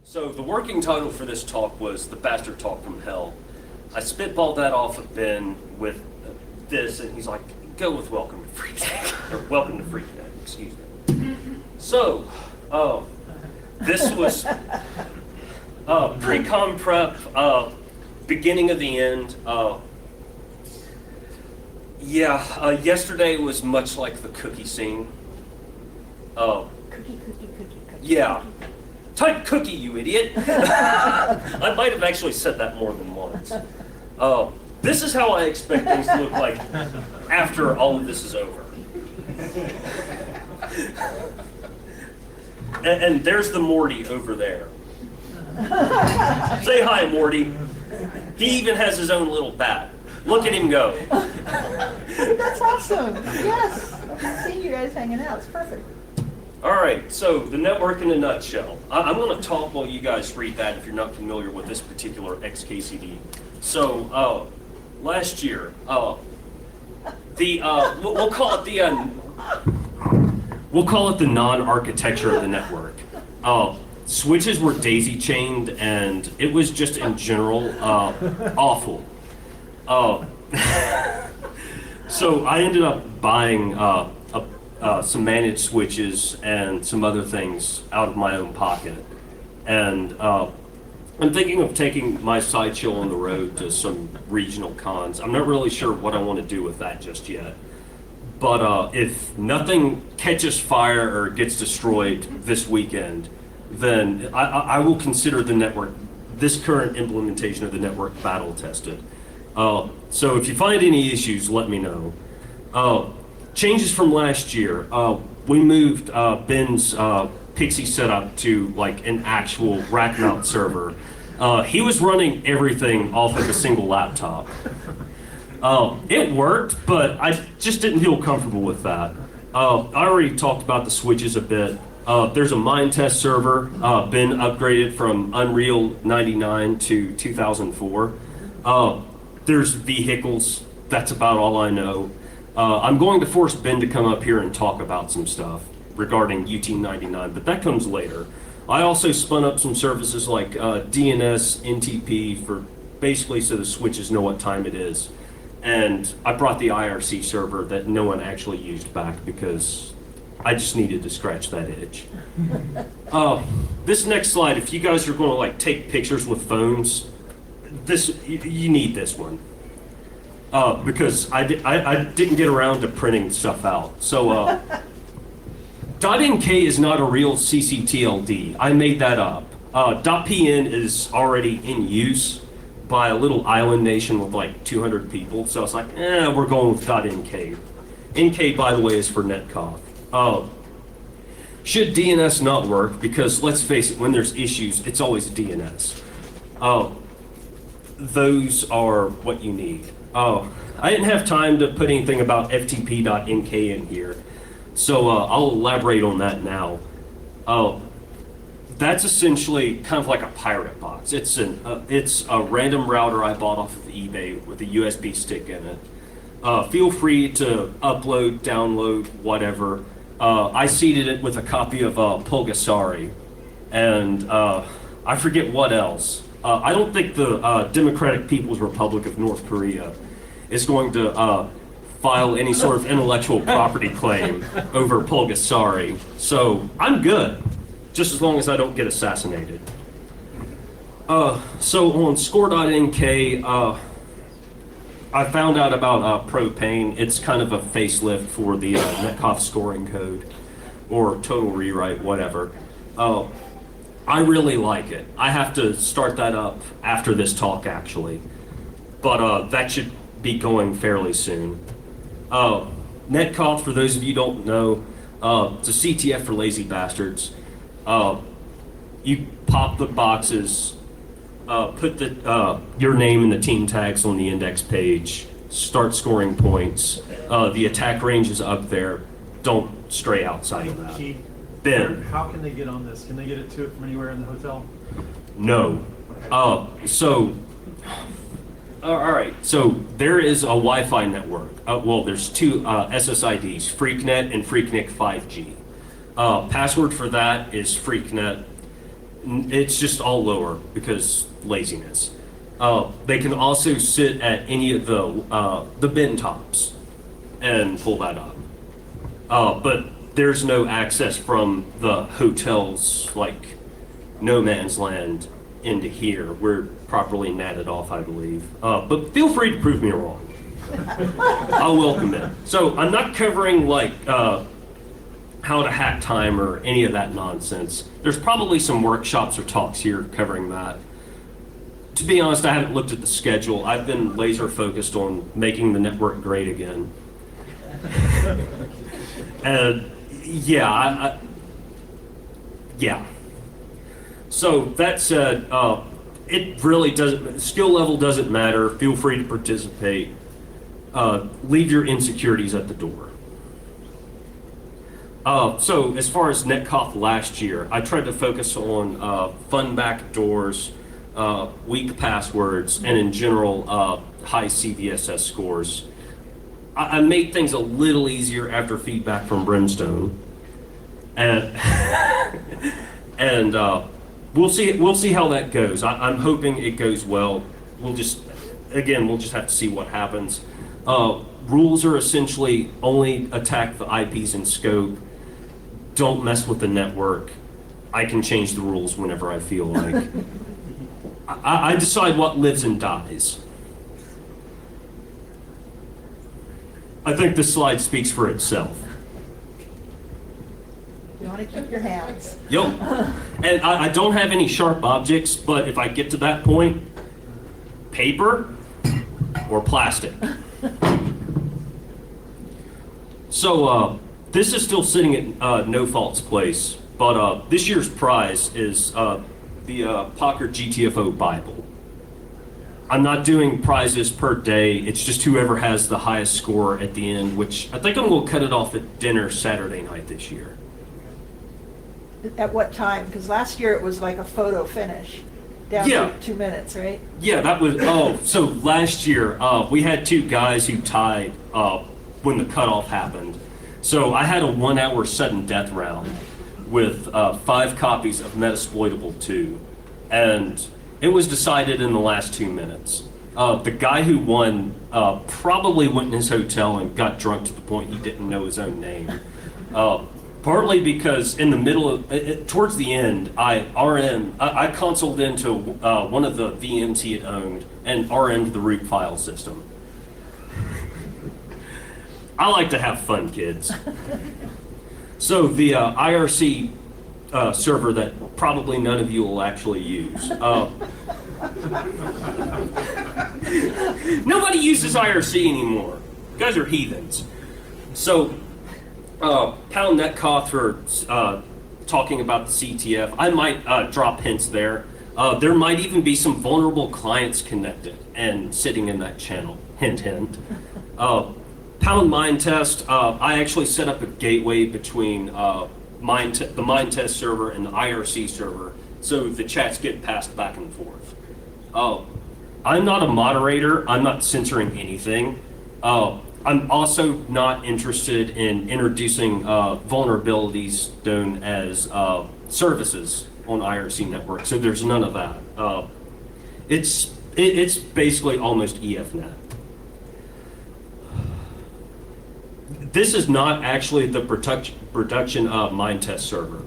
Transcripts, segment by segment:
So the working title for this talk was The Bastard Talk from Hell. I spitballed that off of Ben with this, and he's like, go with Welcome to PhreakNET, or Welcome to PhreakNET, excuse me. So, this was pre-com prep, beginning of the end. Yesterday was much like the cookie scene. Cookie. Yeah. Type cookie, you idiot. I might have actually said that more than once. This is how I expect things to look like after all of this is over. And there's the Morty over there. Say hi, Morty. He even has his own little bat. Look at him go. That's awesome. Yes. I've seen you guys hanging out. It's perfect. All right, so the network in a nutshell. I'm going to talk while you guys read that if you're not familiar with this particular XKCD. So last year, we'll call it the non-architecture of the network. Switches were daisy chained, and it was just in general awful. So I ended up buying some managed switches and some other things out of my own pocket. And I'm thinking of taking my sideshow on the road to some regional cons. I'm not really sure what I want to do with that just yet. But if nothing catches fire or gets destroyed this weekend, then I will consider the network, this current implementation of the network, battle tested. So if you find any issues, let me know. Changes from last year. We moved Ben's Pixie setup to like an actual rack mount server. He was running everything off of a single laptop. It worked, but I just didn't feel comfortable with that. I already talked about the switches a bit. There's a mine test server. Ben upgraded from Unreal 99 to 2004. There's vehicles. That's about all I know. I'm going to force Ben to come up here and talk about some stuff regarding UT99, but that comes later. I also spun up some services like DNS, NTP, for basically so the switches know what time it is. And I brought the IRC server that no one actually used back because I just needed to scratch that itch. This next slide, if you guys are going to like take pictures with phones, you need this one. Because I didn't get around to printing stuff out. So .nk is not a real CCTLD. I made that up. .pn is already in use by a little island nation with like 200 people. So it's like, we're going with .nk. NK, by the way, is for netconf. Should DNS not work? Because let's face it, when there's issues, it's always DNS. Those are what you need. I didn't have time to put anything about ftp.nk in here, so I'll elaborate on that now. That's essentially kind of like a pirate box. It's a random router I bought off of eBay with a USB stick in it. Feel free to upload, download, whatever. I seeded it with a copy of Pulgasari, and I forget what else. I don't think the Democratic People's Republic of North Korea is going to file any sort of intellectual property claim over Pulgasari. So I'm good, just as long as I don't get assassinated. So on score.nk, I found out about Propane. It's kind of a facelift for the netconf scoring code, or total rewrite, whatever. I really like it. I have to start that up after this talk, actually. But that should be going fairly soon. Netconf, for those of you who don't know, it's a CTF for lazy bastards. You pop the boxes, put your name and the team tags on the index page, start scoring points. The attack range is up there. Don't stray outside of that. Ben. How can they get on this? Can they get it to it from anywhere in the hotel? No. All right. So there is a Wi-Fi network. Well, there's two SSIDs, PhreakNET and PhreakNIC 5G. Password for that is PhreakNET. It's just all lower because laziness. They can also sit at any of the bin tops and pull that up. But there's no access from the hotels, like no man's land, into here. We're properly natted off, I believe. But feel free to prove me wrong. I'll welcome it. So I'm not covering like how to hack time or any of that nonsense. There's probably some workshops or talks here covering that. To be honest, I haven't looked at the schedule. I've been laser focused on making the network great again. And yeah, yeah. So that said, it really doesn't, skill level doesn't matter. Feel free to participate. Leave your insecurities at the door. So as far as NetConf last year, I tried to focus on fun backdoors, weak passwords, and in general, high CVSS scores. I made things a little easier after feedback from Brimstone, and and we'll see how that goes. I'm hoping it goes well. We'll just have to see what happens. Rules are essentially only attack the IPs in scope. Don't mess with the network. I can change the rules whenever I feel like. I decide what lives and dies. I think this slide speaks for itself. You want to keep your hands. Yep. And I don't have any sharp objects, but if I get to that point, paper or plastic. So this is still sitting at No Fault's place, but this year's prize is the Pocker GTFO Bible. I'm not doing prizes per day. It's just whoever has the highest score at the end, which I think I'm going to cut it off at dinner Saturday night this year. At what time? Because last year it was like a photo finish. Down to 2 minutes, right? Yeah, that was, so last year, we had two guys who tied when the cutoff happened. So I had a 1 hour sudden death round with 5 copies of Metasploitable 2. And it was decided in the last 2 minutes. The guy who won probably went in his hotel and got drunk to the point he didn't know his own name. Partly because in the middle of, towards the end, I consoled into one of the VMs he had owned and RM'd the root file system. I like to have fun, kids. So the IRC server that probably none of you will actually use. Nobody uses IRC anymore. You guys are heathens. So, pound NetConf for talking about the CTF. I might drop hints there. There might even be some vulnerable clients connected and sitting in that channel. Hint, hint. Pound Mind Test. I actually set up a gateway between the Mind Test server and the IRC server, so the chats get passed back and forth. I'm not a moderator. I'm not censoring anything. I'm also not interested in introducing vulnerabilities known as services on IRC network. So there's none of that. It's basically almost EFNet. This is not actually the production Mind Test server.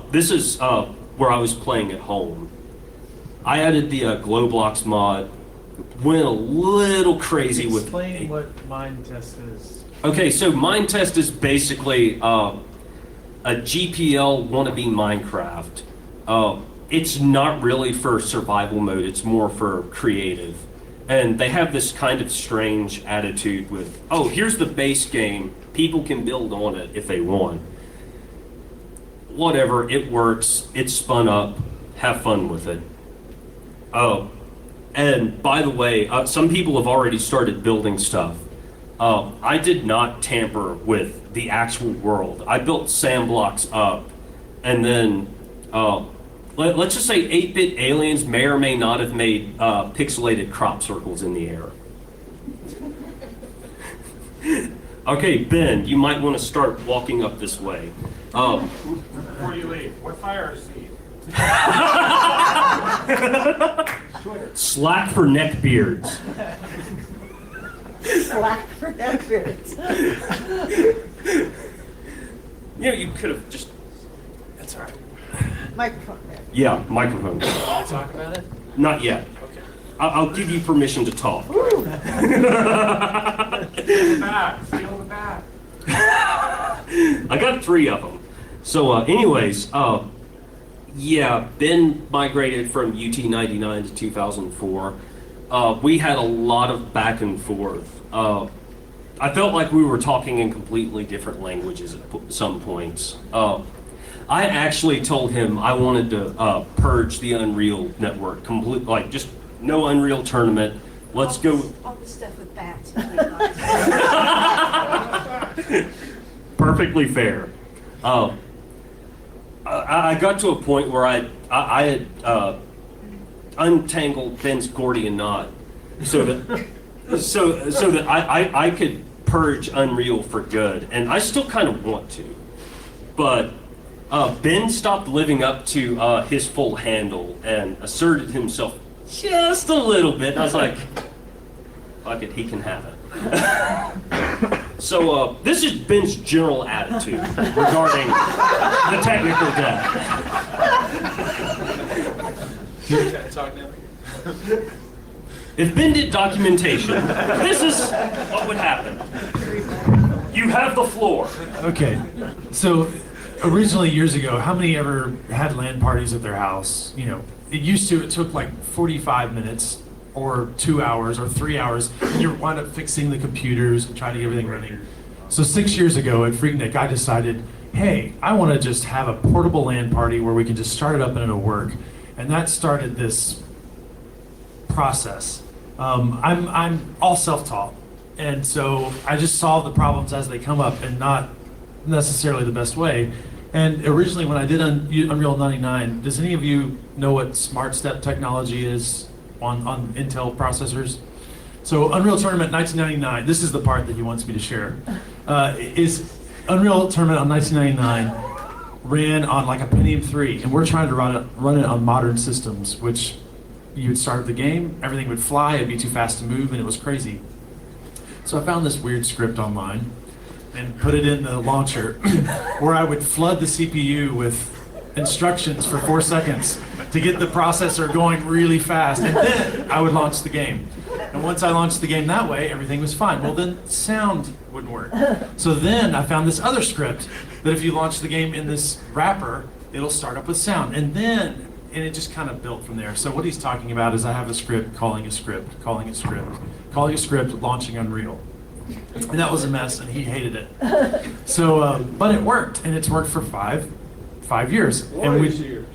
This is where I was playing at home. I added the Glowblocks mod, went a little crazy with... Explain what Mind Test is. Okay, so Mind Test is basically a GPL wannabe Minecraft. It's not really for survival mode, it's more for creative. And they have this kind of strange attitude with, oh, here's the base game, people can build on it if they want. Whatever, it works, it's spun up, have fun with it. Oh, and by the way, some people have already started building stuff. I did not tamper with the actual world. I built sandblocks up, and then let's just say 8-bit aliens may or may not have made pixelated crop circles in the air. Okay, Ben, you might want to start walking up this way. Before you leave, what's IRC? Slack for neck beards. Slack for neck beards. You know, you could have just. That's all right. Microphone there. Yeah, microphone. Can we talk about it? Not yet. Okay. I'll give you permission to talk. Steal the bat. Steal the bat. I got 3 of them. So, anyways, yeah, Ben migrated from UT 99 to 2004. We had a lot of back and forth. I felt like we were talking in completely different languages at some points. I actually told him I wanted to purge the Unreal network completely, like just no Unreal tournament. Let's go. All the stuff with bats. Perfectly fair. I got to a point where I had untangled Ben's Gordian knot so that I could purge Unreal for good, and I still kind of want to, but Ben stopped living up to his full handle and asserted himself just a little bit. And I was like, fuck it, he can have it. So this is Ben's general attitude regarding the technical debt. Can I talk now? If Ben did documentation, this is what would happen. You have the floor. Okay, so originally years ago, how many ever had LAN parties at their house? You know, it took like 45 minutes or 2 hours or 3 hours, and you wind up fixing the computers and trying to get everything running. So 6 years ago at PhreakNIC, I decided, hey, I want to just have a portable LAN party where we can just start it up and it'll work. And that started this process. I'm all self-taught, and so I just solve the problems as they come up and not necessarily the best way. And originally when I did Unreal 99, does any of you know what Smart Step technology is on Intel processors? So Unreal Tournament 1999, this is the part that he wants me to share, is Unreal Tournament on 1999 ran on like a Pentium 3, and we're trying to run it on modern systems, which you would start the game, everything would fly, it'd be too fast to move, and it was crazy. So I found this weird script online and put it in the launcher where I would flood the CPU with instructions for 4 seconds to get the processor going really fast, and then I would launch the game. And once I launched the game that way, everything was fine. Well, then sound wouldn't work. So then I found this other script that if you launch the game in this wrapper, it'll start up with sound. And it just kind of built from there. So what he's talking about is I have a script, calling a script, calling a script, calling a script, launching Unreal. And that was a mess, and he hated it. So, but it worked, and it's worked for five years. Years.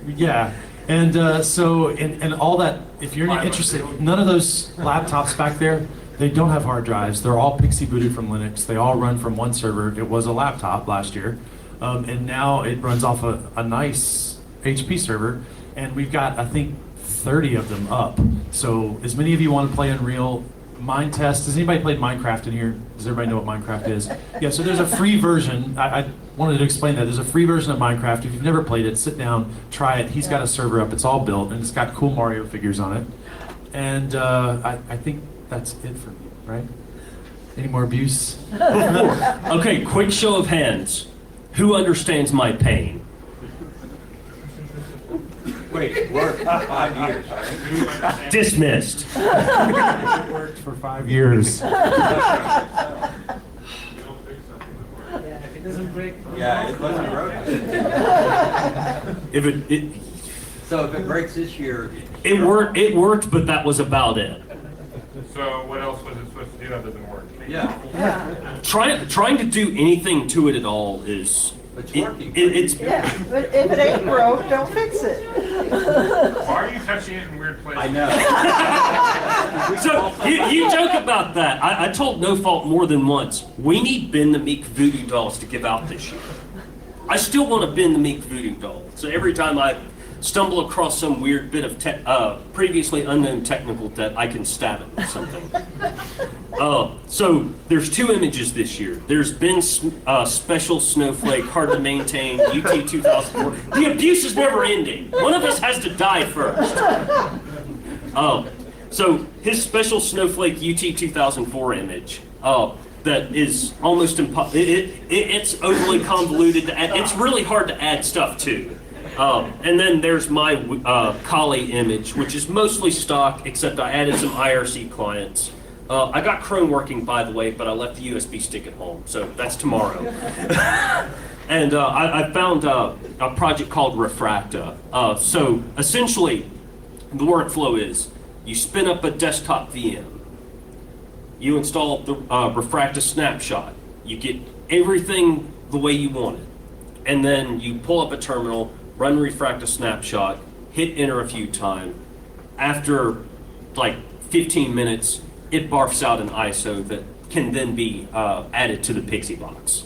Yeah. And so, and all that, if you're interested, none of those laptops back there, they don't have hard drives. They're all Pixie booted from Linux. They all run from one server. It was a laptop last year. And now it runs off a nice HP server. And we've got, I think, 30 of them up. So as many of you want to play Unreal, Mind Test. Has anybody played Minecraft in here? Does everybody know what Minecraft is? Yeah, so there's a free version. I wanted to explain that. There's a free version of Minecraft. If you've never played it, sit down, try it. He's got a server up. It's all built, and it's got cool Mario figures on it. And I think that's it for me, right? Any more abuse? Okay, quick show of hands. Who understands my pain? Wait, work 5 years, right? Dismissed. It worked for 5 years. If it doesn't break. Yeah, it wasn't broken. If it So if it breaks this year, it worked, but that was about it. So what else was it supposed to do other than work? yeah, Yeah, Trying to do anything to it at all is it's working. it's yeah, but if it ain't broke, don't fix it. Why are you touching it in weird places? I know. So you joke about that. I told No Fault more than once, we need Ben the Meek voodoo dolls to give out this year. I still want a Ben the Meek voodoo doll. So every time I stumble across some weird bit of previously unknown technical debt, I can stab it with something. So there's two images this year. There's been special snowflake, hard to maintain, UT 2004. The abuse is never ending. One of us has to die first. So his special snowflake UT 2004 image, that is almost it's overly convoluted. It's really hard to add stuff to. And then there's my Kali image, which is mostly stock, except I added some IRC clients. I got Chrome working, by the way, but I left the USB stick at home, so that's tomorrow. And I found a project called Refracta. So essentially, the workflow is you spin up a desktop VM, you install the Refracta snapshot, you get everything the way you want it, and then you pull up a terminal, run Refracta snapshot, hit enter a few times. After like 15 minutes, it barfs out an ISO that can then be added to the Pixie box.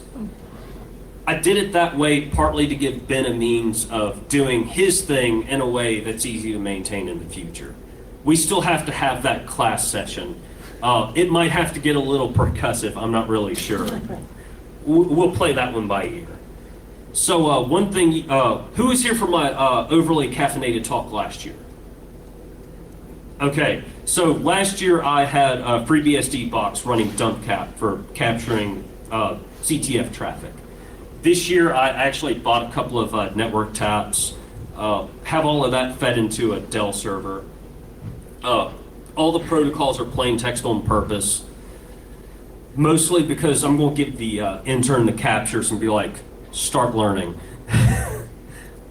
I did it that way partly to give Ben a means of doing his thing in a way that's easy to maintain in the future. We still have to have that class session. It might have to get a little percussive, I'm not really sure. We'll play that one by ear. So one thing, who was here for my overly caffeinated talk last year? Okay, so last year I had a FreeBSD box running dump cap for capturing CTF traffic. This year I actually bought a couple of network taps, have all of that fed into a Dell server. All the protocols are plain text on purpose, mostly because I'm going to give the intern the captures and be like, start learning.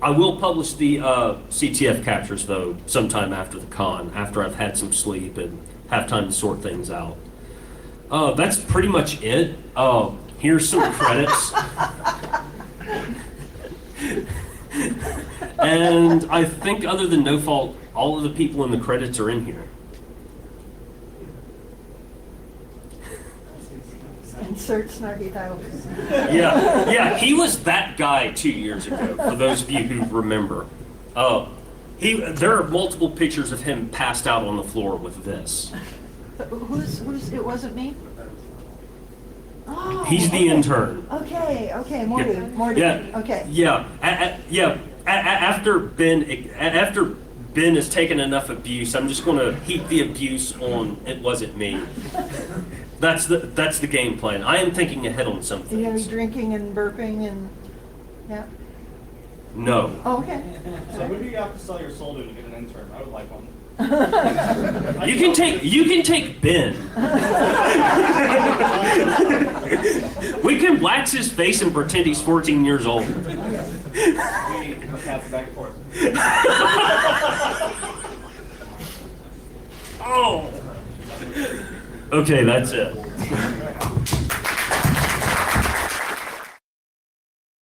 I will publish the CTF captures, though, sometime after the con, after I've had some sleep and have time to sort things out. That's pretty much it. Here's some credits. And I think other than No Fault, all of the people in the credits are in here. Insert snarky title. Yeah, he was that guy 2 years ago, for those of you who remember. There are multiple pictures of him passed out on the floor with this. Who's, it wasn't me? Oh, He's the intern. Okay, Morty, Yeah. okay. Yeah, after Ben has taken enough abuse, I'm just going to heap the abuse on it wasn't me. That's the game plan. I am thinking ahead on some You're gonna be things. drinking and burping and, yeah, No. oh, okay. So who do you have to sell your soul to get an intern? I would like one. You can take Ben. We can wax his face and pretend he's 14 years old. We pass it back and forth. Oh. Okay, that's it.